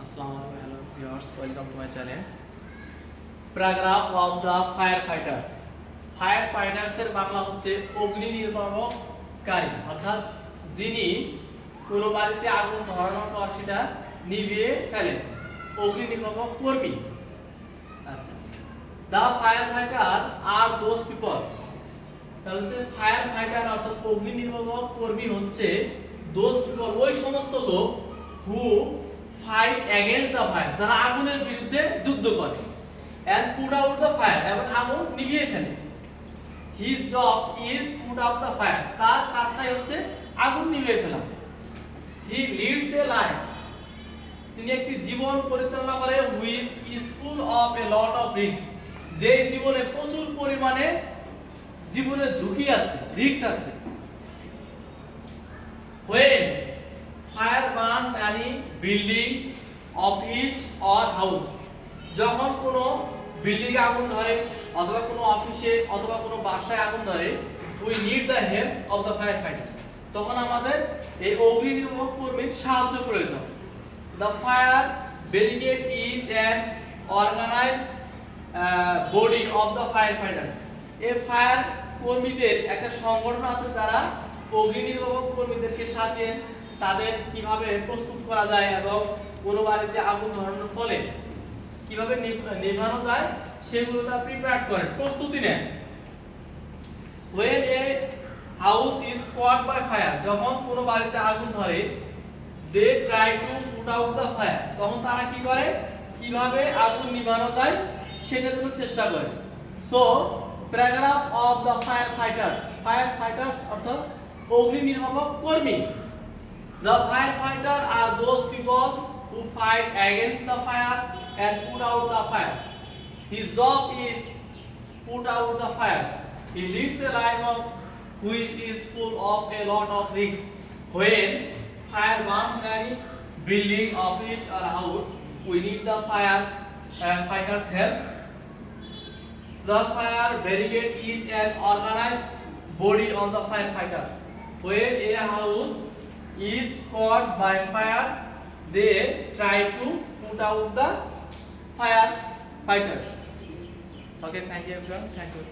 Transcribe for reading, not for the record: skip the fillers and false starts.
Assalamu alaikum, hello viewers, welcome to my channel. Paragraph of the firefighters. Firefighters এর বাংলা হচ্ছে অগ্নি নির্বাপককারী, অর্থাৎ যিনি কোনো বাড়িতে আগুন ধরানোর পর সেটা নিভিয়ে ফেলেন, অগ্নি নির্বাপক কর্মী। আচ্ছা, the firefighter are those people. তাহলে হচ্ছে ফায়ার ফাইটার অর্থাৎ অগ্নি নির্বাপক কর্মী হচ্ছে those people, ওই সমস্ত লোক who fight against the fire, যারা আগুনের বিরুদ্ধে যুদ্ধ করে, and put out the fire, এবং আগুন নিভিয়ে ফেলে। his job is put out the fire, তার কাজটাই হচ্ছে আগুন নিভিয়ে ফেলা। he leads a life, তিনি একটি জীবন পরিচালনা করে which is full of a lot of risks, যে জীবনে প্রচুর পরিমাণে জীবনে ঝুঁকি আছে, রিস্ক আছে। when fire burns any building, office or house, যখন কোনো বিল্ডিং এ আগুন ধরে অথবা কোনো অফিসে অথবা কোনো বাসায় আগুন ধরে, we need the help of the firefighters, তখন আমাদের এই অগ্নি নির্বাপক কর্মীর সাহায্য প্রয়োজন। the fire brigade is an organized body of the firefighters, এই ফায়ার কর্মীদের একটা সংগঠন আছে যারা অগ্নি নির্বাপক কর্মীদেরকে সাহায্যেন, তাদের কিভাবে প্রস্তুত করা যায় এবং কোনো বাড়িতে আগুন ধরানোর ফলে কিভাবে নেভানো যায় সেগুলো তারা প্রিপেয়ার করেন, প্রস্তুতি নেন। when a house is caught by fire, যখন কোনো বাড়িতে আগুন ধরে, they try to put out the fire, তখন তারা কি করে, কিভাবে আগুন নিভানো যায় সেটার জন্য চেষ্টা করে। so paragraph of the firefighters অর্থাৎ অগ্নি নির্বাপক কর্মী। the firefighter are those people who fight against the fire and put out the fires. his job is put out the fires. he leads a life of which is full of a lot of risks. when fire burns any building, office or house, we need the fighters help. the fire brigade is an organized body of the firefighters. when a house is caught by fire, they try to put out the firefighters. Okay, thank you everyone. Thank you.